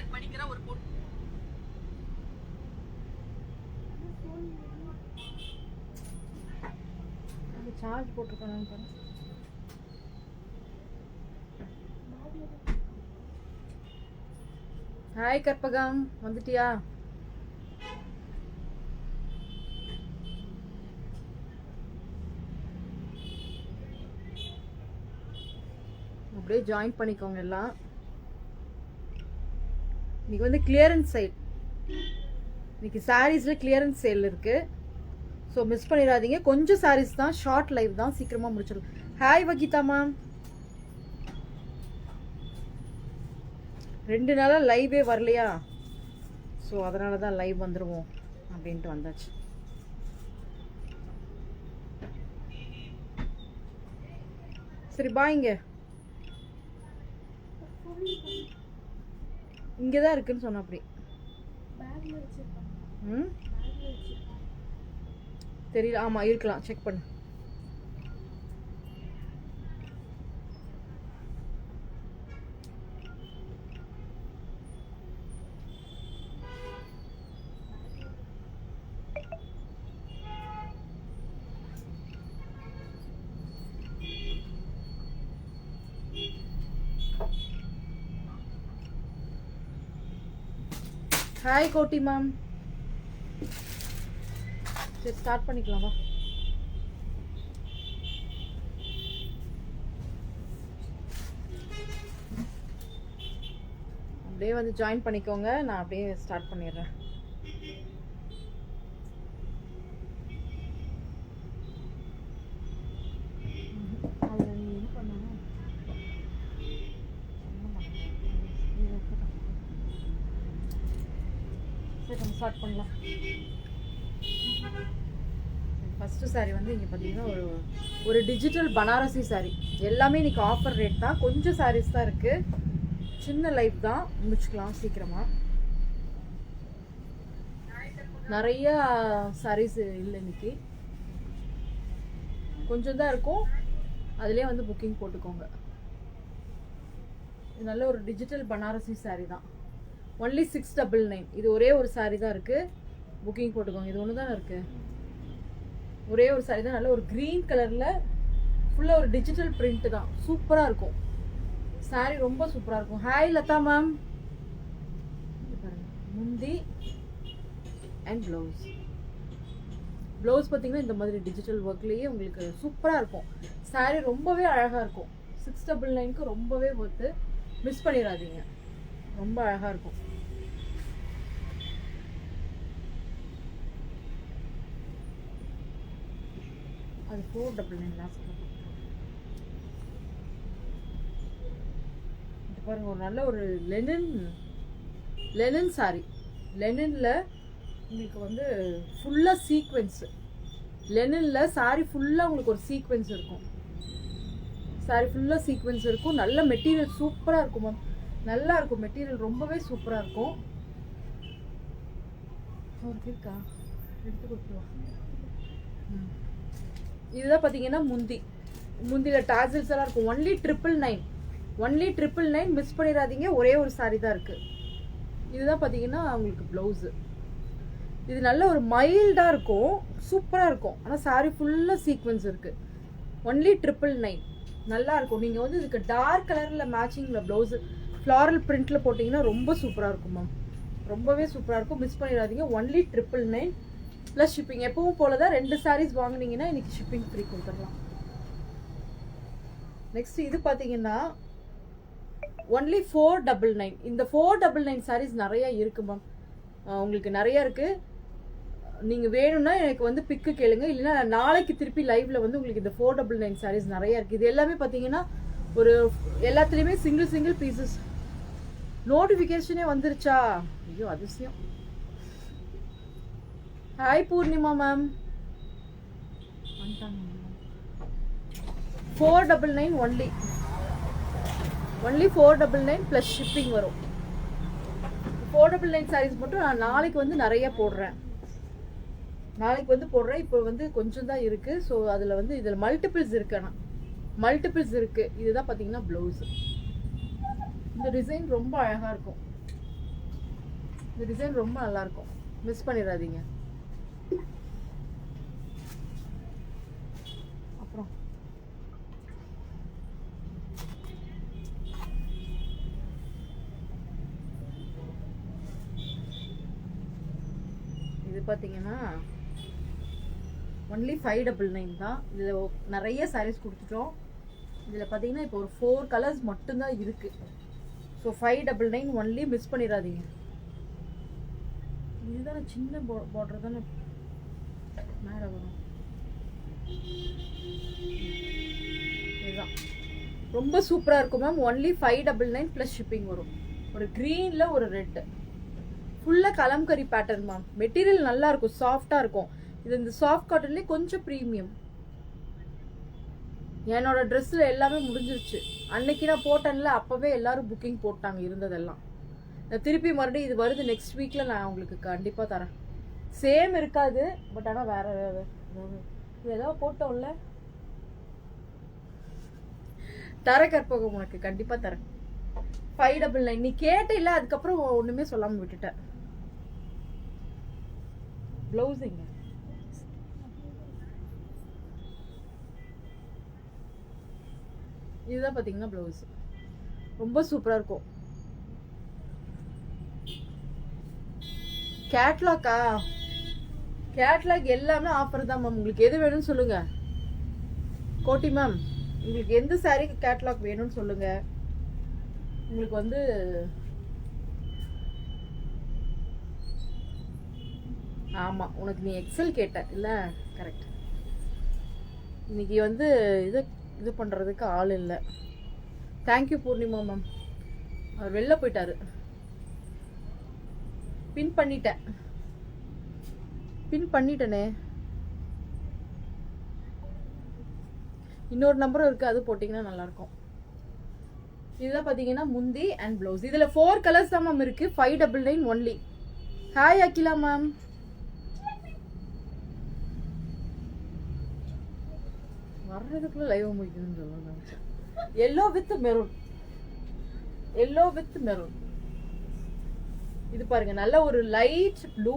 Year படிக்கிற ஒரு பொண்ணு. சார்ஜ் போட்டுருக்கானு பாருங்க. ஹாய் கற்பகம், வந்துட்டியா? அப்படியே ஜாயின் பண்ணிக்கோங்க எல்லாம். இன்னைக்கு வந்து கிளியரன்ஸ் சேல். இன்னைக்கு சாரீஸ்ல கிளியரன்ஸ் சேல் இருக்கு. ஸோ மிஸ் பண்ணிடாதீங்க. கொஞ்சம் சாரீஸ் தான், ஷார்ட் லைவ் தான், சீக்கிரமா முடிச்சிடும். Hi Wahida ma'am. 2 நாளா லைவே வரலையா? ஸோ அதனால தான் லைவ் வந்துடுவோம் அப்படின்ட்டு வந்தாச்சு. சரி பாய்ங்க. இங்கே தான் இருக்குன்னு சொன்ன அப்படி. ம் தெரியல. ஆமாம் இருக்கலாம், செக் பண்ணு. ஹாய் கோட்டி மேம். சரி ஸ்டார்ட் பண்ணிக்கலாம் வா. அப்படியே வந்து ஜாயின் பண்ணிக்கோங்க. நான் அப்படியே ஸ்டார்ட் பண்ணிடுறேன். ஸ்டார்ட் பண்ணலாம். ஃபர்ஸ்ட் சாரி வந்து இங்கே பார்த்தீங்கன்னா ஒரு டிஜிட்டல் பனாரசி சாரி. எல்லாமே இன்னைக்கு ஆஃபர் ரேட் தான். கொஞ்சம் சாரீஸ் தான் இருக்கு. சின்ன லைஃப் தான், முடிச்சுக்கலாம் சீக்கிரமா. நிறைய சாரீஸ் இல்லை இன்னைக்கு, கொஞ்சம் தான் இருக்கும். அதுலேயே வந்து புக்கிங் போட்டுக்கோங்க. இது நல்ல ஒரு டிஜிட்டல் பனாரசி சாரி தான். ஒன்லி 699. இது ஒரே ஒரு சாரி தான் இருக்கு. புக்கிங் போட்டுக்கோங்க. இது ஒன்று தானே இருக்கு. ஒரே ஒரு சாரி தான். நல்ல ஒரு க்ரீன் கலர்ல ஃபுல்லா ஒரு டிஜிட்டல் பிரிண்ட் தான். சூப்பரா இருக்கும் சாரி, ரொம்ப சூப்பரா இருக்கும். Hi Latha ma'am. முந்தி அண்ட் ப்ளவுஸ். ப்ளவுஸ் பார்த்தீங்கன்னா இந்த மாதிரி டிஜிட்டல் ஒர்க்லேயே உங்களுக்கு சூப்பராக இருக்கும். சாரி ரொம்பவே அழகாக இருக்கும். 699க்கு ரொம்பவே ஒர்த்து. மிஸ் பண்ணிடாதீங்க, ரொம்ப அழகாக இருக்கும். அது 499 லாஸ்ட். இது பாருங்க, ஒரு நல்ல ஒரு லெனின் சாரி. லெனின்ல உங்களுக்கு வந்து ஃபுல்லா சீக்வென்ஸ். லெனின்ல சாரி ஃபுல்லா உங்களுக்கு ஒரு சீக்வென்ஸ் இருக்கும். சாரி ஃபுல்லா சீக்வென்ஸ் இருக்கும். நல்ல மெட்டீரியல் சூப்பரா இருக்கும் மேம். நல்லா இருக்கும் மெட்டீரியல், ரொம்பவே சூப்பரா இருக்கும். இருக்கா எடுத்து கொடுத்துருவா. இதுதான் பார்த்தீங்கன்னா முந்தியில் டாசல்ஸ் எல்லாம் இருக்கும். ஒன்லி 999. மிஸ் பண்ணிடாதீங்க. ஒரே ஒரு சாரி தான் இருக்கு. இதுதான் பார்த்தீங்கன்னா உங்களுக்கு ப்ளவுஸு. இது நல்ல ஒரு மைல்டாக இருக்கும், சூப்பராக இருக்கும். ஆனால் சாரி ஃபுல்லாக சீக்வென்ஸ் இருக்கு. ஒன்லி 999. நல்லா இருக்கும். நீங்கள் வந்து இதுக்கு டார்க் கலரில் மேட்சிங்கில் ப்ளவுஸு ஃப்ளாரல் பிரிண்டில் போட்டிங்கன்னா ரொம்ப சூப்பராக இருக்கும் மேம். ரொம்பவே சூப்பராக இருக்கும். மிஸ் பண்ணிடாதீங்க. Only 999 plus shipping. எப்பவும் போல தான் 2 சாரீஸ் வாங்கினீங்கன்னா இன்னைக்கு ஷிப்பிங் ஃப்ரீ கொடுத்துடலாம். நெக்ஸ்ட் இது பார்த்தீங்கன்னா ஒன்லி 499. இந்த 499 சாரீஸ் நிறைய இருக்கு மேம். உங்களுக்கு நிறைய இருக்கு. நீங்கள் வேணும்னா எனக்கு வந்து பிக்கு கேளுங்க. இல்லைன்னா நாளைக்கு திருப்பி லைவ்ல வந்து உங்களுக்கு இந்த 499 சாரீஸ் நிறைய இருக்கு. இது எல்லாமே பார்த்தீங்கன்னா ஒரு எல்லாத்துலேயுமே சிங்கிள் பீசஸ். நோட்டிஃபிகேஷனே வந்துருச்சா? ஐயோ அதிசயம். Hi Poornima ma'am. 499 only 499 plus shipping வரும். 499 சாரீஸ் மட்டும் நான் நாளைக்கு வந்து நிறைய போடுறேன். இப்போ வந்து கொஞ்சம் தான் இருக்கு. ஸோ அதில் வந்து இதில் மல்டிபிள்ஸ் இருக்கு. ஆனால் மல்டிபிள்ஸ் இருக்கு. இதுதான் பார்த்தீங்கன்னா ப்ளவுஸ். இந்த டிசைன் ரொம்ப அழகாக இருக்கும். இந்த டிசைன் ரொம்ப நல்லா இருக்கும், மிஸ் பண்ணிடாதீங்க. அப்புறம் இது பார்த்தீங்கன்னா ஒன்லி 599 தான். இதில் நிறைய சாரீஸ் கொடுத்துட்டோம். இதில் பார்த்தீங்கன்னா இப்போ ஒரு 4 கலர்ஸ் மட்டும்தான் இருக்குது. ஸோ 599 ஒன்லி, மிஸ் பண்ணிடாதீங்க. இதுதானே சின்ன பார்டர் தானே மேலே வரும். இதுதான் ரொம்ப சூப்பராக இருக்கும் மேம். ஒன்லி 599 ப்ளஸ் ஷிப்பிங் வரும். ஒரு க்ரீனில் ஒரு ரெட்டு, ஃபுல்லாக கலம்கரி பேட்டர்ன் மேம். மெட்டீரியல் நல்லா இருக்கும், சாஃப்டாக இருக்கும். இது இந்த சாஃப்ட் காட்டன்லேயே கொஞ்சம் ப்ரீமியம். என்னோட ட்ரெஸ்ஸில் எல்லாமே முடிஞ்சிருச்சு. அன்னைக்கு நான் போட்டேன்ல, அப்போவே எல்லாரும் புக்கிங் போட்டாங்க இருந்ததெல்லாம். நான் திருப்பி மறுபடியும் இது வருது நெக்ஸ்ட் வீக்கில், நான் உங்களுக்கு கண்டிப்பாக தரேன். சேம் இருக்காது, பட் ஆனால் வேறு இது ஏதாவது போட்டோம்ல, தர கற்பகம் உனக்கு கண்டிப்பாக தரேன். 599 நீ கேட்ட இல்லை, அதுக்கப்புறம் ஒன்றுமே சொல்லாமல் விட்டுட்டேன். ப்ளவுஸுங்க இதுதான் பார்த்தீங்கன்னா ப்ளவுஸ் ரொம்ப சூப்பராக இருக்கும். கேட்லாக்கா? கேட்லாக் எல்லாமே ஆஃபர் தான் மேம். உங்களுக்கு எது வேணும்னு சொல்லுங்க கோட்டி மேம். உங்களுக்கு எந்த சாரீக்கு கேட்லாக் வேணும்னு சொல்லுங்க. உங்களுக்கு வந்து ஆமாம், உனக்கு நீ எக்ஸல் கேட்ட இல்லை? கரெக்ட். இன்னைக்கு வந்து இது பண்ணுறதுக்கு ஆள் இல்லை. Thank you Purnima ma'am. அவர் வெளில போயிட்டாரு. பின் பண்ணிட்டேனே. இன்னொரு நம்பரும் இருக்குது, அது போட்டிங்கன்னா நல்லாயிருக்கும். இதுதான் பார்த்தீங்கன்னா முந்தி அண்ட் ப்ளவுஸ். இதில் 4 கலர்ஸ் தான் மேம் இருக்குது. 599 ஒன்லி. Hi Akila ma'am. வர்றதுக்குள்ள லைவ் முடிக்கணும்னு சொல்லுவாங்க. Yellow with maroon. இது பாருங்க, நல்ல ஒரு லைட் ப்ளூ,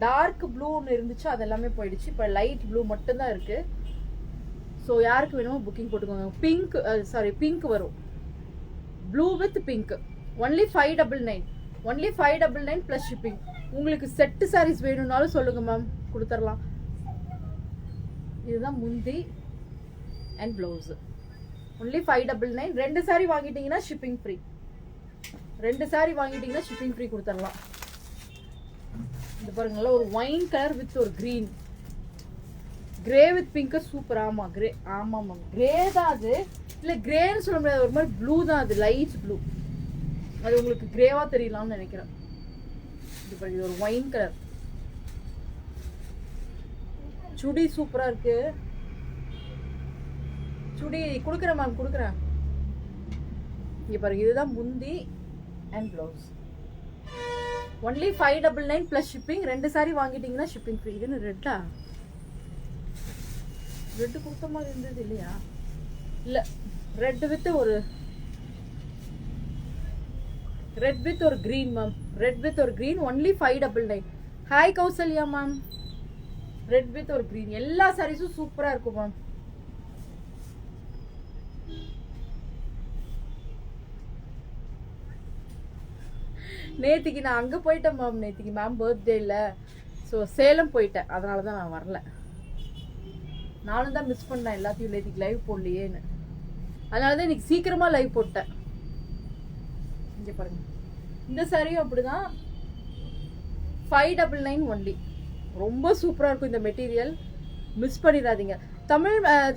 டார்க் ப்ளூன்னு இருந்துச்சு, அது எல்லாமே போயிடுச்சு. இப்போ லைட் ப்ளூ மட்டும்தான் இருக்கு. ஸோ யாருக்கு வேணுமோ புக்கிங் போட்டுக்கோங்க. பிங்க் வரும், blue with pink. Only 599. Only 599 plus shipping. உங்களுக்கு செட்டு சாரீஸ் வேணும்னாலும் சொல்லுங்க மேம், கொடுத்துடலாம். இதுதான் முந்தி அண்ட் ப்ளவுஸ். ஒன்லி 599. 2 சாரி வாங்கிட்டீங்கன்னா ஷிப்பிங் ஃப்ரீ. 2 சாரி வாங்கிட்டீங்கன்னா ஷிப்பிங் ஃப்ரீ கொடுத்துடலாம். இது பாருங்க, நல்ல ஒரு ஒயின் கலர் வித் ஒரு green, grey with pink. Super. ஆமா கிரே, ஆமாம் மேம், கிரே தான் அது. இல்லை கிரேன்னு சொல்ல முடியாது, ஒரு மாதிரி ப்ளூ தான் அது, லைட் ப்ளூ. அது உங்களுக்கு கிரேவா தெரியலாம்னு நினைக்கிறேன். இது பாருங்க, இது ஒரு ஒயின் கலர். சுடி சூப்பரா இருக்கு. சுடி கொடுக்குறேன் மேம், கொடுக்குறேன். இங்க பாருங்க, இதுதான் முந்தி and blouse. Only 599 plus shipping. 2 sari வாங்கிட்டீங்கன்னா ஷிப்பிங் ஃப்ரீ. இதுன்னு ரெட்டா? ரெட்டு கொடுத்த மாதிரி இருந்தது இல்லையா? இல்லை, ரெட் வித் ஒரு கிரீன் மேம். ரெட் வித் ஒரு green. Only 599. Hi Kausalya ma'am. Red with ஒரு கிரீன். எல்லா சாரீஸும் சூப்பரா இருக்கும் மேம். நேத்திக்கு நான் அங்க போயிட்டேன் மேம். நேத்திக்கு மேம் பர்த்டே இல்ல, ஸோ சேலம் போயிட்டேன். அதனால தான் நான் வரல. நானும் தான் மிஸ் பண்ணேன் எல்லாத்தையும், நேத்திக்கு லைவ் போடலையேன்னு. அதனால தான் இன்னைக்கு சீக்கிரமா லைவ் போட்டேன். இங்க பாருங்க, இந்த சாரியும் அப்படிதான். 599 ஒன்லி. ரொம்ப சூப்பரா இருக்கும் இந்த மெட்டீரியல், மிஸ் பண்ணிடாதீங்க.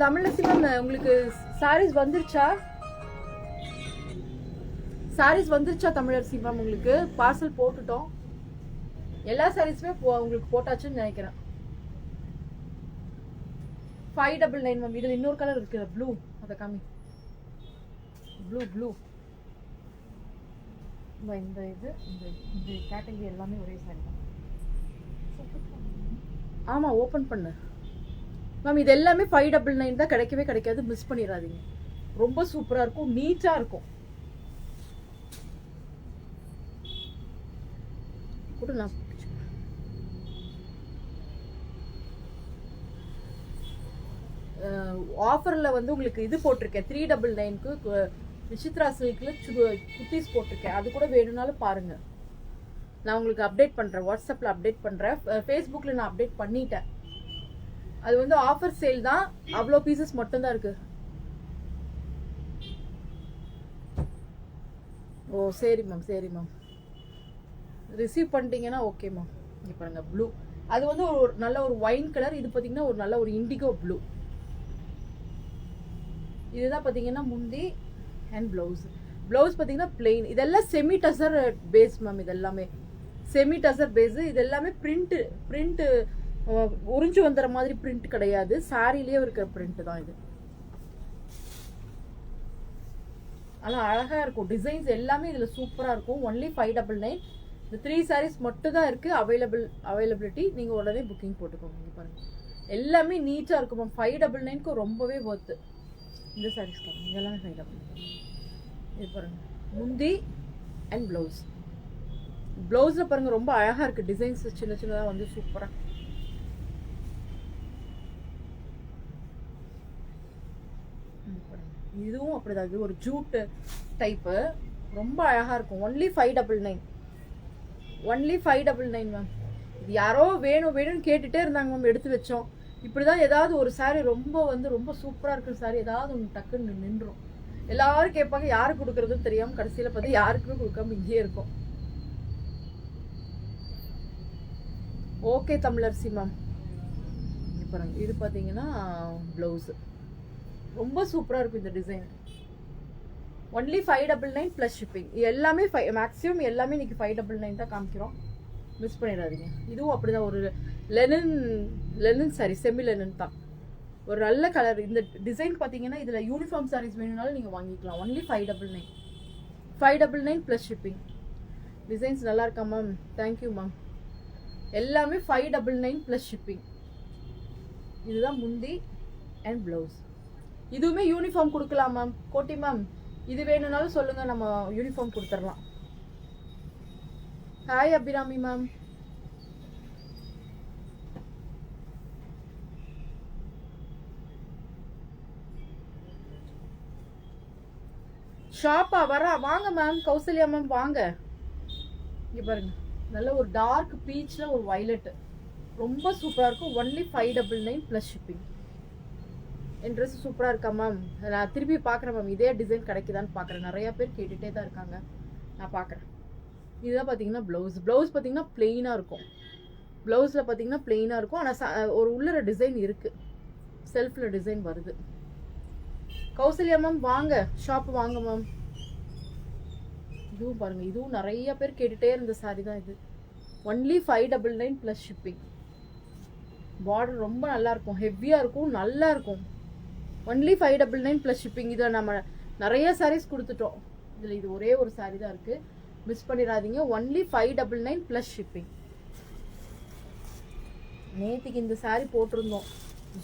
தமிழ்நசி மேம், உங்களுக்கு சாரீஸ் வந்துருச்சா? தமிழரசி மேம், உங்களுக்கு பார்சல் போட்டுட்டோம். எல்லா சாரீஸுமே உங்களுக்கு போட்டாச்சுன்னு நினைக்கிறேன். 599 மேம். இதுல இன்னொரு கலர் இருக்கு, ப்ளூ. அதை காமி. ப்ளூ. இந்த கேட்டகரி எல்லாமே ஒரே சாரி தான். ஆமா, ஓபன் பண்ணு மேம். இது எல்லாமே 599 தான். கிடைக்கவே கிடைக்காது, மிஸ் பண்ணிடாதீங்க. ரொம்ப சூப்பரா இருக்கும், நீட்டா இருக்கும். போட்டு நான் ஆஃபரில் வந்து உங்களுக்கு இது போட்டிருக்கேன் 399க்கு விசித்ரா சில்கில் குர்த்திஸ் போட்டிருக்கேன். அது கூட வேணும்னாலும் பாருங்கள். நான் உங்களுக்கு அப்டேட் பண்ணுறேன், வாட்ஸ்அப்பில் அப்டேட் பண்ணுறேன், ஃபேஸ்புக்கில் நான் அப்டேட் பண்ணிட்டேன். அது வந்து ஆஃபர் சேல் தான், அவ்வளோ பீசஸ் மட்டும்தான் இருக்குது. ஓ சரி மேம், சரி மேம், ரிசீவ் பண்ணிட்டீங்கன்னா ஓகே மேம். இங்கே பாருங்கள் ப்ளூ, அது வந்து ஒரு நல்ல ஒரு ஒயின் கலர். இது பார்த்தீங்கன்னா ஒரு நல்ல ஒரு இண்டிகோ ப்ளூ. இதுதான் பார்த்தீங்கன்னா முந்தி அண்ட் ப்ளவுஸ். ப்ளவுஸ் பார்த்தீங்கன்னா பிளெயின். இதெல்லாம் செமி டசர் பேஸ் மேம். இது எல்லாமே செமி டசர் பேஸு. இது எல்லாமே பிரிண்ட்டு உறிஞ்சு வந்துற மாதிரி பிரிண்ட் கிடையாது, சாரிலேயே இருக்கிற பிரிண்ட் தான் இது. ஆனால் அழகாக இருக்கும். டிசைன்ஸ் எல்லாமே இதில் சூப்பராக இருக்கும். ஒன்லி 599. இந்த 3 sarees மட்டும் தான் இருக்குது அவைலபிலிட்டி. நீங்கள் உடனே புக்கிங் போட்டுக்கோங்க. இங்கே பாருங்கள் எல்லாமே நீட்டாக இருக்கும் மேம். 599க்கு ரொம்பவே ஒர்த்து. இந்த சாரீஸ் பாருங்கள், இதெல்லாமே 599. இது பாருங்கள் முந்தி அண்ட் ப்ளவுஸ். ப்ளவுஸில் பாருங்கள் ரொம்ப அழகாக இருக்குது. டிசைன்ஸ் சின்ன சின்னதாக வந்து சூப்பராக. இதுவும் அப்படிதான். இது ஒரு ஜூட் டைப்பு, ரொம்ப அழகாக இருக்கும். ஒன்லி 599. Only 599 ma'am. இது யாரோ வேணும்னு கேட்டுகிட்டே இருந்தாங்க மேம், எடுத்து வச்சோம். இப்படி தான் ஏதாவது ஒரு சாரீ ரொம்ப சூப்பராக இருக்கிற சாரீ ஏதாவது ஒன்று டக்குன்னு நின்றுடும். எல்லாரும் கேட்பாங்க, யாருக்கு கொடுக்குறதுன்னு தெரியாமல் கடைசியில் பார்த்து யாருக்குமே கொடுக்காம இங்கே இருக்கும். Okay Tamilarasi ma'am. பாருங்க இது பார்த்தீங்கன்னா ப்ளவுஸு ரொம்ப சூப்பராக இருக்கும் இந்த டிசைன். Only 599 plus shipping. எல்லாமே மேக்ஸிமம் எல்லாமே இன்னைக்கு 599 தான் காமிக்கிறோம், மிஸ் பண்ணிடாதீங்க. இதுவும் அப்படிதான் ஒரு லெனன் சாரி, செமி லெனன் தான், ஒரு நல்ல கலர். இந்த டிசைன் பார்த்தீங்கன்னா இதில் யூனிஃபார்ம் சாரீஸ் வேணும்னாலும் நீங்கள் வாங்கிக்கலாம். Only 599 plus shipping. டிசைன்ஸ் நல்லா இருக்கா மேம்? Thank you ma'am. எல்லாமே 599 ப்ளஸ் ஷிப்பிங். இதுதான் முந்தி அண்ட் ப்ளவுஸ். இதுவுமே யூனிஃபார்ம் கொடுக்கலாம் மேம். கோட்டி மேம் இது வேணும்னாலும் சொல்லுங்கள், நம்ம யூனிஃபார்ம் கொடுத்துடலாம். Hi Abirami ma'am. ஷாப்பா வாங்க மேம். கௌசல்யா மேம் வாங்க. இங்கே பாருங்க நல்ல ஒரு டார்க் பீச்சில் ஒரு வயலட், ரொம்ப சூப்பராக இருக்கும். Only 599 plus shipping. என் ட்ரெஸ் சூப்பராக இருக்கா மேம்? நான் திருப்பி பார்க்குறேன் மேம், இதே டிசைன் கிடைக்குதான்னு பார்க்குறேன். நிறையா பேர் கேட்டுகிட்டே தான் இருக்காங்க, நான் பார்க்குறேன். இதுதான் பார்த்தீங்கன்னா ப்ளவுஸ். ப்ளவுஸ் பார்த்தீங்கன்னா பிளெயினாக இருக்கும். ப்ளவுஸில் பார்த்தீங்கன்னா பிளெயினாக இருக்கும், ஆனால் ஒரு உள்ளர டிசைன் இருக்குது, செல்ஃபில் டிசைன் வருது. கௌசல்யா மேம் வாங்க, ஷாப் வாங்க மேம். இதுவும் பாருங்கள், இதுவும் நிறைய பேர் கேட்டுகிட்டே இருந்த சாரி தான் இது. Only 599 plus shipping. பார்டர் ரொம்ப நல்லாயிருக்கும், ஹெவியாக இருக்கும், நல்லா இருக்கும். Only 599 plus shipping. இதில் நம்ம நிறைய சாரீஸ் கொடுத்துட்டோம், இதில் இது ஒரே ஒரு சாரீ தான் இருக்குது, மிஸ் பண்ணிடாதீங்க. Only 599 plus shipping. நேற்றுக்கு இந்த சாரீ போட்டிருந்தோம்,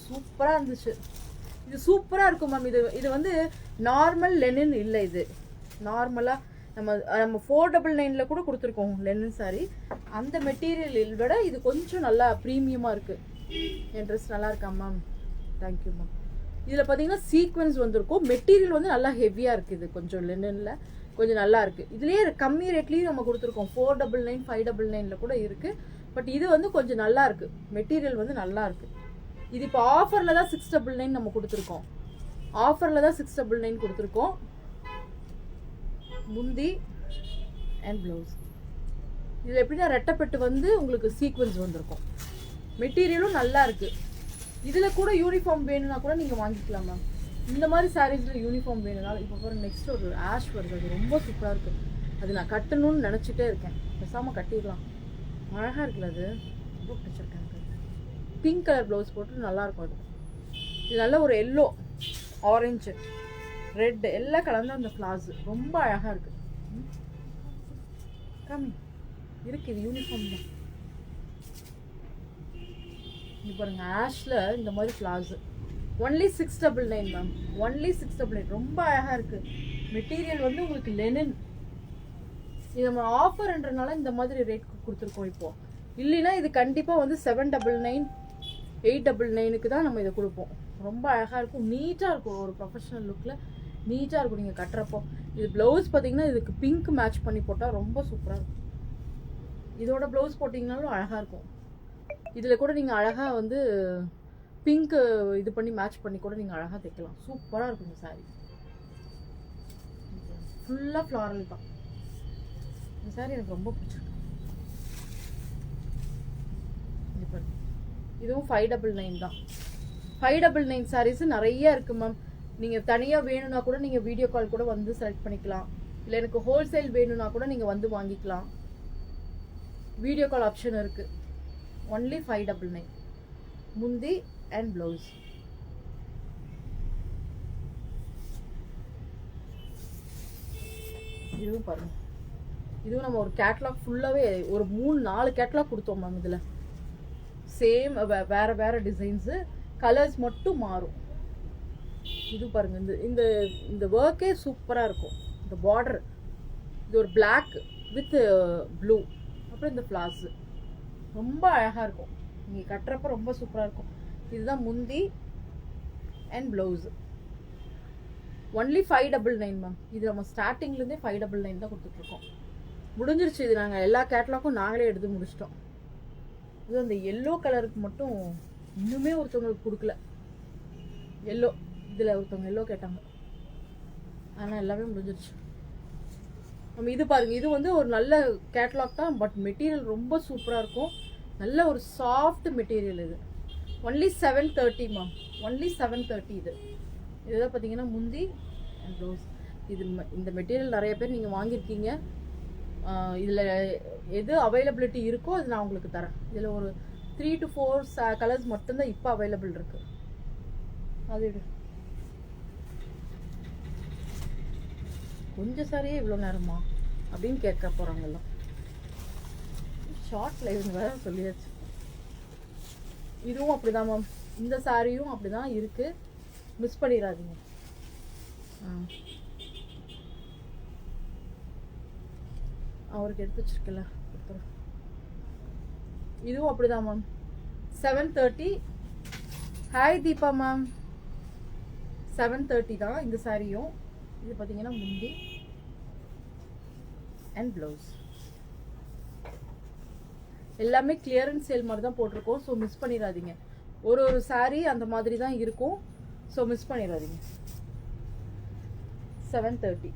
சூப்பராக இருந்துச்சு. இது சூப்பராக இருக்கும் மேம். இது வந்து நார்மல் லெனின் இல்லை, இது நார்மலாக நம்ம 499 கூட கொடுத்துருக்கோம் லெனின் சாரீ. அந்த மெட்டீரியல் விட இது கொஞ்சம் நல்லா ப்ரீமியமாக இருக்குது. என் ட்ரெஸ் நல்லா இருக்கா மேம்? Thank you ma'am. இதில் பார்த்தீங்கன்னா சீக்வன்ஸ் வந்துருக்கும், மெட்டீரியல் வந்து நல்லா ஹெவியாக இருக்குது. கொஞ்சம் லெனினில் கொஞ்சம் நல்லா இருக்குது. இதுலேயே கம்மி ரேட்லேயும் நம்ம கொடுத்துருக்கோம், 499 599 கூட இருக்குது. பட் இது வந்து கொஞ்சம் நல்லா இருக்குது, மெட்டீரியல் வந்து நல்லா இருக்குது. இது இப்போ ஆஃபரில் தான் 699 நம்ம கொடுத்துருக்கோம். ஆஃபரில் தான் 699 கொடுத்துருக்கோம். முந்தி அண்ட் ப்ளவுஸ். இதில் எப்படின்னா ரெட்டைப்பட்டு வந்து உங்களுக்கு சீக்வன்ஸ் வந்திருக்கும், மெட்டீரியலும் நல்லா இருக்குது. இதில் கூட யூனிஃபார்ம் வேணும்னா கூட நீங்கள் வாங்கிக்கலாம் மேம். இந்த மாதிரி சாரீஸில் யூனிஃபார்ம் வேணும்னாலும். இப்போ பாருங்கள் நெக்ஸ்ட் ஒரு ஆஷ் வருது, அது ரொம்ப சூப்பராக இருக்குது. அது நான் கட்டணும்னு நினச்சிட்டே இருக்கேன், பேசாமல் கட்டிடலாம். அழகாக இருக்குல்ல, அது போட்டு வச்சுருக்கேன். பிங்க் கலர் ப்ளவுஸ் போட்டு நல்லாயிருக்கும். அது இது நல்ல ஒரு எல்லோ, ஆரஞ்சு, ரெட் எல்லாம் கலந்து அந்த ஃப்ளார்ஸ் ரொம்ப அழகாக இருக்குது. கம்மி இருக்குது, இது யூனிஃபார்ம் தான். இது பாருங்க ஆஷில் இந்த மாதிரி ஃப்ளார்ஸ். Only 699 ma'am. ஒன்லி 699. ரொம்ப அழகாக இருக்குது. மெட்டீரியல் வந்து உங்களுக்கு லெனின் இது நம்ம ஆஃபர்ன்றனால இந்த மாதிரி ரேட் கொடுத்துருக்கோம். இப்போ இல்லைன்னா இது கண்டிப்பாக வந்து 799 899க்கு தான் நம்ம இதை கொடுப்போம். ரொம்ப அழகாக இருக்கும், நீட்டாக இருக்கும், ஒரு ப்ரொஃபஷனல் லுக்கில் நீட்டாக இருக்கும் நீங்கள் கட்டுறப்போ. இது ப்ளவுஸ் பார்த்தீங்கன்னா இதுக்கு பிங்க் மேட்ச் பண்ணி போட்டால் ரொம்ப சூப்பராக இருக்கும். இதோட ப்ளவுஸ் போட்டிங்கனாலும் அழகாக இருக்கும். இதில் கூட நீங்கள் அழகாக வந்து பிங்க்கு இது பண்ணி மேட்ச் பண்ணி கூட நீங்கள் அழகாக தைக்கலாம். சூப்பராக இருக்கும் இந்த சாரீ. ஃபுல்லாக ஃப்ளாரல் தான். இந்த சாரீ எனக்கு ரொம்ப பிடிச்சிருக்கு. இதுவும் 599 தான். 599 சாரீஸ் நிறைய இருக்கு மேம். நீங்கள் தனியாக வேணும்னா கூட நீங்கள் வீடியோ கால் கூட வந்து செலக்ட் பண்ணிக்கலாம். இல்லை எனக்கு ஹோல்சேல் வேணும்னா கூட நீங்கள் வந்து வாங்கிக்கலாம். வீடியோ கால் ஆப்ஷன் இருக்கு. ஒன்லி 599 முந்தி அண்ட் ப்ளவுஸ். இதுவும் பாருங்க, இதுவும் நம்ம ஒரு கேட்லாக் ஃபுல்லாகவே ஒரு 3-4 கேட்லாக் கொடுத்தோம் மேம். இதில் சேம் வேற வேற டிசைன்ஸு, கலர்ஸ் மட்டும் மாறும். இது பாருங்க, இந்த இந்த இந்த ஒர்க்கே சூப்பராக இருக்கும். இந்த பார்டர் இது ஒரு பிளாக் வித் ப்ளூ, அப்புறம் இந்த ஃப்ளார்ஸ் ரொம்ப அழகாக இருக்கும். நீங்கள் கட்டுறப்ப ரொம்ப சூப்பராக இருக்கும். இதுதான் முந்தி அண்ட் ப்ளவுஸு. Only 599 ma'am. இது நம்ம ஸ்டார்டிங்லேருந்தே 599 தான் கொடுத்துட்ருக்கோம். முடிஞ்சிருச்சு. இது நாங்கள் எல்லா கேட்லாக்கும் நாங்களே எடுத்து முடிச்சிட்டோம். இது அந்த எல்லோ கலருக்கு மட்டும் இன்னுமே ஒருத்தவங்களுக்கு கொடுக்கல. எல்லோ இதில் ஒருத்தவங்க எல்லோ கேட்டாங்க, ஆனால் எல்லாமே முடிஞ்சிருச்சு. நம்ம இது பாருங்கள், இது வந்து ஒரு நல்ல கேட்லாக் தான். பட் மெட்டீரியல் ரொம்ப சூப்பராக இருக்கும். நல்ல ஒரு சாஃப்ட் மெட்டீரியல். இது ஒன்லி 730 மேம். ஒன்லி 730. இதுதான் பார்த்தீங்கன்னா முந்தி அண்ட் ப்ளவுஸ். இது இந்த மெட்டீரியல் நிறைய பேர் நீங்கள் வாங்கியிருக்கீங்க. இதில் எது அவைலபிலிட்டி இருக்கோ அது நான் உங்களுக்கு தரேன். இதில் ஒரு 3 to 4 கலர்ஸ் மட்டும்தான் இப்போ அவைலபிள் இருக்குது. அது கொஞ்சம் சாரியே இவ்வளோ நேரமா அப்படின்னு கேட்க போகிறாங்கல்லாம். ஷார்ட் லைவ் வேற சொல்லியாச்சு. இதுவும் அப்படிதான் மேம். இந்த சாரியும் அப்படிதான் இருக்கு, மிஸ் பண்ணிடாதீங்க. அவருக்கு எடுத்து வச்சிருக்கல. இதுவும் அப்படிதான் மேம். 730. Hi Deepa ma'am. 730 தான் இந்த சாரியும். இது பார்த்தீங்கன்னா முந்தி அண்ட் ப்ளவுஸ். எல்லாமே கிளியரன்ஸ் சேல் மாதிரி தான் போட்டிருக்கோம். ஸோ மிஸ் பண்ணிடாதீங்க. ஒரு ஒரு சாரீ அந்த மாதிரி தான் இருக்கும். ஸோ மிஸ் பண்ணிடாதீங்க. 730.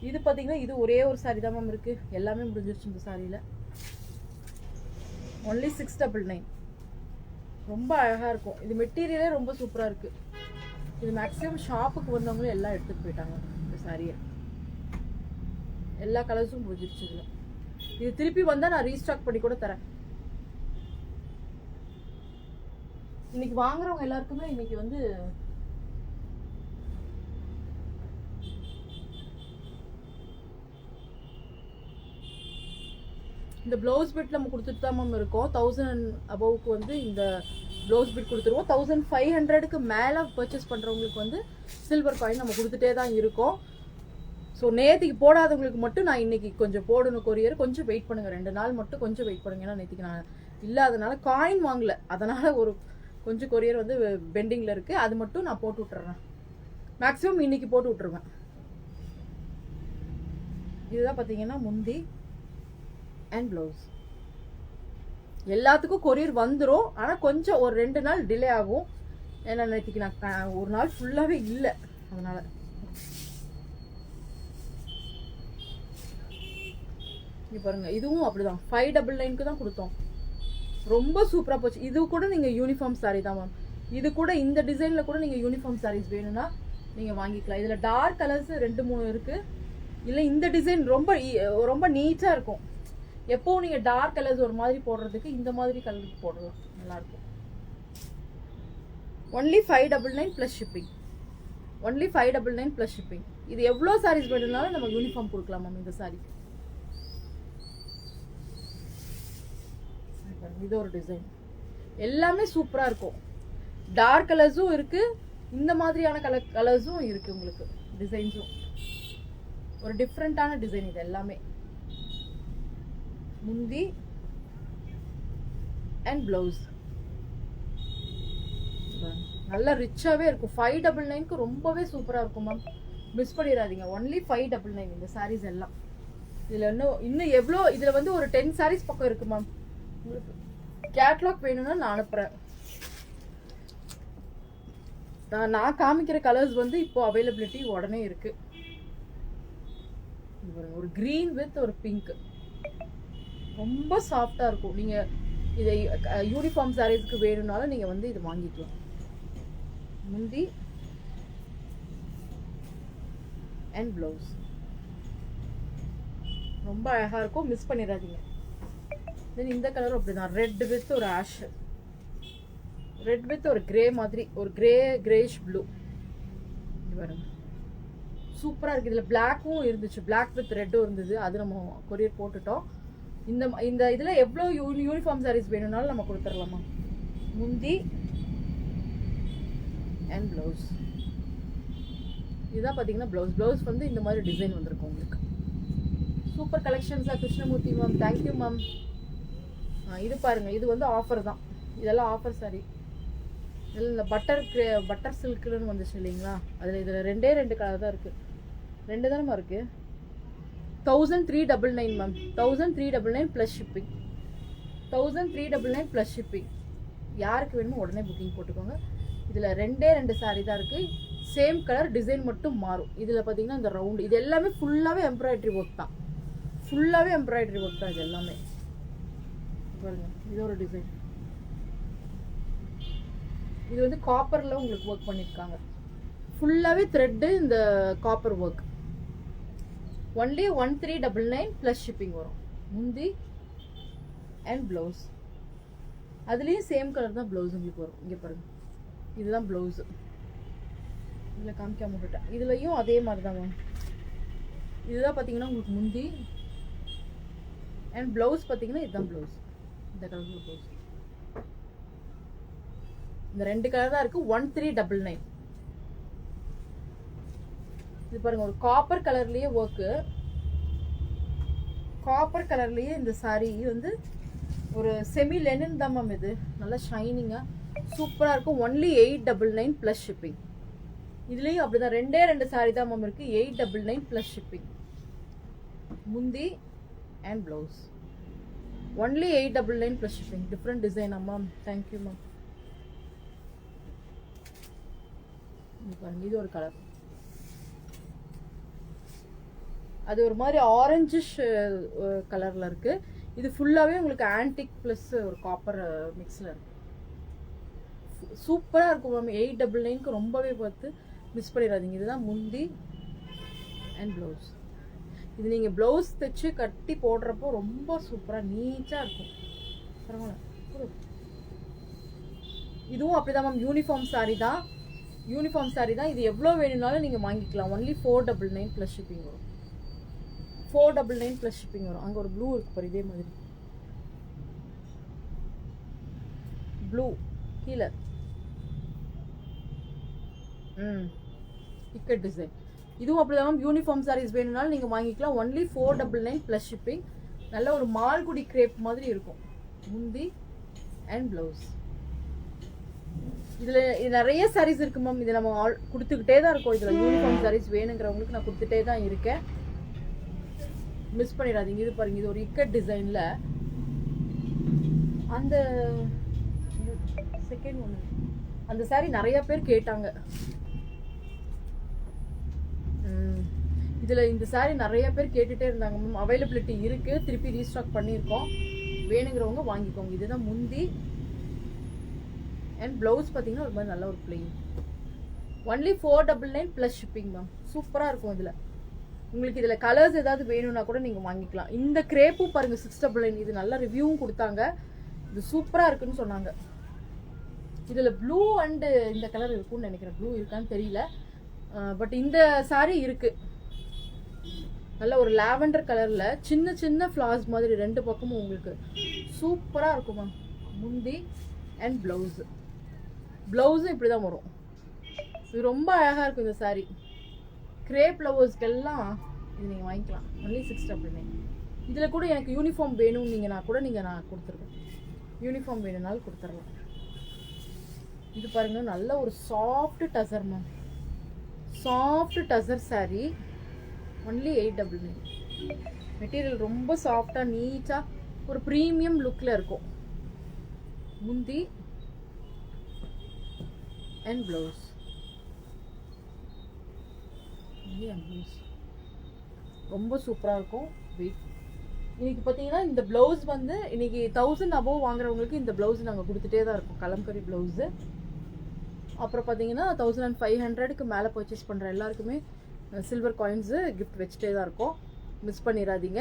இது பார்த்தீங்கன்னா இது ஒரே ஒரு சாரீ தான் மேம் இருக்குது. எல்லாமே முடிஞ்சிருச்சு இந்த சாரியில். ஒன்லி 699. ரொம்ப அழகாக இருக்கும். இது மெட்டீரியலே ரொம்ப சூப்பராக இருக்குது. இது மேக்ஸிமம் ஷாப்புக்கு வந்தவங்களும் எல்லாம் எடுத்துகிட்டு போயிட்டாங்க இந்த சாரியை. எல்லா கலர்ஸும் முடிஞ்சிருச்சு இதில். இது திருப்பி வந்தால் நான் ரீஸ்டாக் பண்ணி கூட தரேன். இன்னைக்கு வாங்குறவங்க எல்லாருக்குமே இன்னைக்கு வந்து இந்த ப்ளவுஸ் பிட் நம்ம கொடுத்துட்டு தான் மேம் இருக்கோம். 1000 அபவுக்கு வந்து இந்த ப்ளவுஸ் பிட் கொடுத்துருவோம். 1500க்கு மேலே பர்ச்சேஸ் பண்ணுறவங்களுக்கு வந்து சில்வர் காயின் நம்ம கொடுத்துட்டே தான் இருக்கோம். ஸோ நேற்றுக்கு போடாதவங்களுக்கு மட்டும் நான் இன்னைக்கு கொஞ்சம் போடணும் கொரியர். கொஞ்சம் வெயிட் பண்ணுங்கள், 2 நாள் மட்டும் கொஞ்சம் வெயிட் பண்ணுங்க. ஏன்னா நேற்றுக்கு நான் இல்லாதனால காயின் வாங்கலை, அதனால் ஒரு கொஞ்சம் கொரியர் வந்து பெண்டிங்கில் இருக்குது. அது மட்டும் நான் போட்டு விட்டுறேன். மேக்ஸிமம் இன்னைக்கு போட்டு விட்டுருவேன். இதுதான் பார்த்தீங்கன்னா முந்தி அண்ட் ப்ளவுஸ். எல்லாத்துக்கும் கொரியர் வந்துடும், ஆனால் கொஞ்சம் ஒரு 2 நாள் டிலே ஆகும். ஏன்னா நேற்றுக்கு நான் ஒரு நாள் ஃபுல்லாகவே இல்லை, அதனால். இங்கே பாருங்கள், இதுவும் அப்படிதான் 599க்கு தான் கொடுத்தோம். ரொம்ப சூப்பராக போச்சு. இது கூட நீங்கள் யூனிஃபார்ம் சாரீ தான் மேம். இது கூட இந்த டிசைனில் கூட நீங்கள் யூனிஃபார்ம் சாரீஸ் வேணும்னா நீங்கள் வாங்கிக்கலாம். இதில் டார்க் கலர்ஸ் 2-3 இருக்குது. இல்லை இந்த டிசைன் ரொம்ப ரொம்ப நீட்டாக இருக்கும். எப்போவும் நீங்கள் டார்க் கலர்ஸ் ஒரு மாதிரி போடுறதுக்கு இந்த மாதிரி கலருக்கு போடலாம், நல்லாயிருக்கும். Only 599 plus shipping. Only 599 plus shipping. இது எவ்வளோ சாரீஸ் வேணும்னாலும் நம்ம யூனிஃபார்ம் கொடுக்கலாம் மேம் இந்த சாரீக்கு. இது ஒரு டிசைன். எல்லாமே சூப்பராக இருக்கும். டார்க் கலர்ஸும் இருக்குது, இந்த மாதிரியான கலர்ஸும் இருக்குது. உங்களுக்கு டிசைன்ஸும் ஒரு டிஃப்ரெண்ட்டான டிசைன். இது எல்லாமே முந்தி அண்ட் ப்ளவுஸ். நல்லா ரிச்சாகவே இருக்கும். 599க்கு ரொம்பவே சூப்பராக இருக்கும் மேம், மிஸ் பண்ணிடாதீங்க. ஒன்லி 599 இந்த சாரீஸ் எல்லாம். இதில் இன்னும் எவ்வளோ, இதில் வந்து ஒரு 10 சாரீஸ் பக்கம் இருக்குது மேம். உங்களுக்கு கேட்லாக் வேணும்னா நான் அனுப்புகிறேன். நான் காமிக்கிற கலர்ஸ் வந்து இப்போ அவைலபிலிட்டி உடனே இருக்குது. ஒரு க்ரீன் வித் ஒரு பிங்க், ரொம்ப சாஃப்டாக இருக்கும். நீங்கள் இதை யூனிஃபார்ம் சாரீஸ்க்கு வேணும்னாலும் நீங்கள் வந்து இது வாங்கிக்கலாம். முந்தி அண்ட் ப்ளவுஸ் ரொம்ப அழகாக இருக்கும், மிஸ் பண்ணிடாதீங்க. தென் இந்த கலரும் அப்படிதான், ரெட் வித் ஒரு ஆஷ், ரெட் வித் ஒரு கிரே மாதிரி, ஒரு கிரேஷ் ப்ளூ. பாருங்க சூப்பராக இருக்குது. இதில் பிளாக்கும் இருந்துச்சு, பிளாக் வித் ரெட்டும் இருந்தது, அது நம்ம கொரியர் போட்டுட்டோம். இந்த இதில் எவ்வளோ யூனிஃபார்ம் சாரீஸ் வேணும்னாலும் நம்ம கொடுத்துடலாமா. முந்தி அண்ட் ப்ளவுஸ். இதுதான் பார்த்தீங்கன்னா ப்ளவுஸ் வந்து இந்த மாதிரி டிசைன் வந்திருக்கும் உங்களுக்கு. சூப்பர் கலெக்ஷன்ஸாக கிருஷ்ணமூர்த்தி மேம், தேங்க்யூ மேம். இது பாருங்கள், இது வந்து ஆஃபர் தான், இதெல்லாம் ஆஃபர் சாரி. இதில் இந்த பட்டர் சில்க்குன்னு வந்துச்சு இல்லைங்களா, இதில் ரெண்டு கலர் தான் இருக்குது, 2 தானே இருக்குது. 1399 ma'am, 1399 plus shipping, 1399 plus shipping. யாருக்கு வேணுமோ உடனே புக்கிங் போட்டுக்கோங்க. இதில் 2 சாரீ தான் இருக்குது, சேம் கலர், டிசைன் மட்டும் மாறும். இதில் பார்த்தீங்கன்னா இந்த ரவுண்டு, இது எல்லாமே ஃபுல்லாகவே எம்ப்ராய்டரி ஒர்க் தான், ஃபுல்லாகவே எம்ப்ராய்டரி ஒர்க் தான் இது எல்லாமே. பாருங்கள் இது ஒரு டிசைன், இது வந்து காப்பரில் உங்களுக்கு ஒர்க் பண்ணியிருக்காங்க, ஃபுல்லாகவே த்ரெட்டு, இந்த copper work. Only 1399 plus shipping வரும். முந்தி அண்ட் ப்ளவுஸ், அதுலேயும் சேம் கலர் தான் ப்ளவுஸ் உங்களுக்கு வரும். இங்கே பாருங்கள், இதுதான் ப்ளவுஸு. இதில் காமிக்காம விட்டுட்டேன், இதுலேயும் அதே மாதிரி தான் மேம். இதுதான் பார்த்தீங்கன்னா உங்களுக்கு முந்தி அண்ட் ப்ளவுஸ் பார்த்தீங்கன்னா இதுதான் ப்ளவுஸ், இந்த கலர் ப்ளவுஸ். இந்த 2 கலர் தான் இருக்குது. 1399. இது பாருங்க, ஒரு காப்பர் கலர்லேயே ஒர்க்கு, காப்பர் கலர்லேயே இந்த சாரீ வந்து ஒரு செமி லெனின் தான் மேம். இது நல்லா ஷைனிங்காக சூப்பராக இருக்கும். Only 899 plus shipping. இதுலேயும் அப்படிதான் 2 சாரீ தான் மேம் இருக்குது, 899 ப்ளஸ் ஷிப்பிங். முந்தி and blouse only 899 plus shipping. Different டிசைனா மேம், தேங்க்யூ மேம். இது ஒரு கலர், அது ஒரு மாதிரி ஆரஞ்சிஷ் கலரில் இருக்குது. இது ஃபுல்லாகவே உங்களுக்கு ஆன்டிக் ப்ளஸ் ஒரு காப்பர் மிக்ஸில் இருக்குது. சூப்பராக இருக்கும் மேம். 899க்கு ரொம்பவே பார்த்து மிஸ் பண்ணிடாதீங்க. இதுதான் முந்தி அண்ட் ப்ளவுஸ். இது நீங்கள் ப்ளவுஸ் தைச்சு கட்டி போடுறப்போ ரொம்ப சூப்பராக நீட்டாக இருக்கும். பரவாயில்ல, இதுவும் அப்படிதான் மேம். யூனிஃபார்ம் சாரீ தான், யூனிஃபார்ம் சாரீ தான். இது எவ்வளோ வேணும்னாலும் நீங்கள் வாங்கிக்கலாம். ஒன்லி 499 ப்ளஸ் ஷிப்பிங் வரும். 499 ப்ளஸ் ஷிப்பிங் வரும். அங்கே ஒரு ப்ளூ இருக்கு பாரு, இதே மாதிரி ப்ளூ கீழே டிக்கெட் டிசைன். இதுவும் அப்படிதான். யூனிஃபார்ம் சாரீஸ் வேணும்னாலும் நீங்கள் வாங்கிக்கலாம். Only 499 plus shipping. நல்ல ஒரு மால்குடி கிரேப் மாதிரி இருக்கும். முந்தி அண்ட் ப்ளவுஸ். இதில் நிறைய சாரீஸ் இருக்குது மேம். இதை நம்ம கொடுத்துக்கிட்டே தான் இருக்கோம். இதில் யூனிஃபார்ம் சாரீஸ் வேணுங்கிறவங்களுக்கு நான் கொடுத்துட்டே தான் இருக்கேன், மிஸ் பண்ணிடாதீங்க. இது பாருங்க, இது ஒரு இக்கட் டிசைனில் அந்த செகண்ட் ஒன்று, அந்த சாரீ நிறைய பேர் கேட்டாங்க. இதில் இந்த சாரீ நிறைய பேர் கேட்டுகிட்டே இருந்தாங்க மேம். அவைலபிலிட்டி இருக்குது, திருப்பி ரீஸ்டாக் பண்ணியிருக்கோம். வேணுங்கிறவங்க வாங்கிக்கோங்க. இதுதான் முந்தி அண்ட் ப்ளவுஸ் பார்த்தீங்கன்னா ஒரு மாதிரி நல்ல ஒரு plain. Only 499 plus shipping ma'am. சூப்பராக இருக்கும். இதில் உங்களுக்கு இதில் கலர்ஸ் ஏதாவது வேணும்னா கூட நீங்கள் வாங்கிக்கலாம். இந்த கிரேப்பும் பாருங்கள் 699. இது நல்ல ரிவ்யூவும் கொடுத்தாங்க, இது சூப்பராக இருக்குன்னு சொன்னாங்க. இதில் ப்ளூ அண்டு இந்த கலர் இருக்குன்னு நினைக்கிறேன். ப்ளூ இருக்கான்னு தெரியல, பட் இந்த சாரீ இருக்குது. நல்ல ஒரு லாவெண்டர் கலரில் சின்ன சின்ன ஃப்ளார்ஸ் மாதிரி 2 பக்கமும் உங்களுக்கு சூப்பராக இருக்கும் மேம். முந்தி அண்ட் ப்ளவுஸு, ப்ளவுஸும் இப்படி தான் வரும். இது ரொம்ப அழகாக இருக்கும் இந்த சாரீ. கிரேப் லவர்ஸ்க்கெல்லாம் இது நீங்கள் வாங்கிக்கலாம். ஒன்லி 699. இதில் கூட எனக்கு யூனிஃபார்ம் வேணும்னீங்கன்னா கூட நான் கொடுத்துருவேன். யூனிஃபார்ம் வேணும்னாலும் கொடுத்துடலாம். இது பாருங்கள், நல்ல ஒரு soft tussar ma'am, soft tussar sari. Only 899. Material ரொம்ப சாஃப்டாக நீட்டாக ஒரு ப்ரீமியம் லுக்கில் இருக்கும். முந்தி அண்ட் ப்ளவுஸ். ரொம்ப சூப்பராக இருக்கும். வெயிட் இன்னைக்கு பார்த்தீங்கன்னா இந்த ப்ளவுஸ் வந்து இன்னைக்கு 1000 அபோவ் வாங்குறவங்களுக்கு இந்த ப்ளவுஸ் நாங்கள் கொடுத்துட்டே தான் இருக்கோம். கலம்கரி ப்ளவுஸு. அப்புறம் பார்த்தீங்கன்னா 1500க்கு மேலே பர்ச்சேஸ் பண்ணுற எல்லாருக்குமே சில்வர் காயின்ஸு கிஃப்ட் வச்சுட்டே தான் இருக்கோம். மிஸ் பண்ணிடாதீங்க.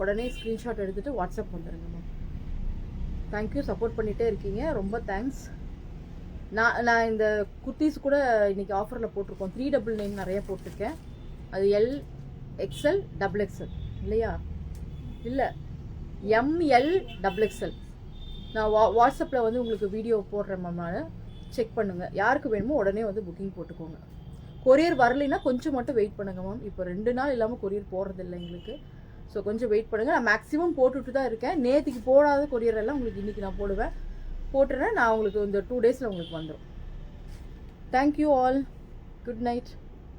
உடனே ஸ்க்ரீன்ஷாட் எடுத்துகிட்டு வாட்ஸ்அப் பண்ணுறேங்க மேம். தேங்க்யூ, சப்போர்ட் பண்ணிகிட்டே இருக்கீங்க, ரொம்ப தேங்க்ஸ். நான் இந்த குர்த்திஸ் கூட இன்றைக்கி ஆஃபரில் போட்டிருக்கோம். 399 நிறைய போட்டிருக்கேன். அது எல், XL, XXL இல்லையா? இல்லை, ML, XXL. நான் வாட்ஸ்அப்பில் வந்து உங்களுக்கு வீடியோ போடுறேன் மேம். நான் செக் பண்ணுங்கள். யாருக்கு வேணுமோ உடனே வந்து புக்கிங் போட்டுக்கோங்க. கொரியர் வரலைன்னா கொஞ்சம் மட்டும் வெயிட் பண்ணுங்கள் மேம். இப்போ 2 நாள் இல்லாமல் கொரியர் போடுறதில்லை எங்களுக்கு. ஸோ கொஞ்சம் வெயிட் பண்ணுங்கள். நான் மேக்ஸிமம் போட்டுட்டு தான் இருக்கேன். நேற்றுக்கு போடாத கொரியர் எல்லாம் உங்களுக்கு இன்றைக்கி நான் போட்டுறேன். நான் உங்களுக்கு இந்த 2 டேஸில் உங்களுக்கு வந்துடும். Thank you all. Good night.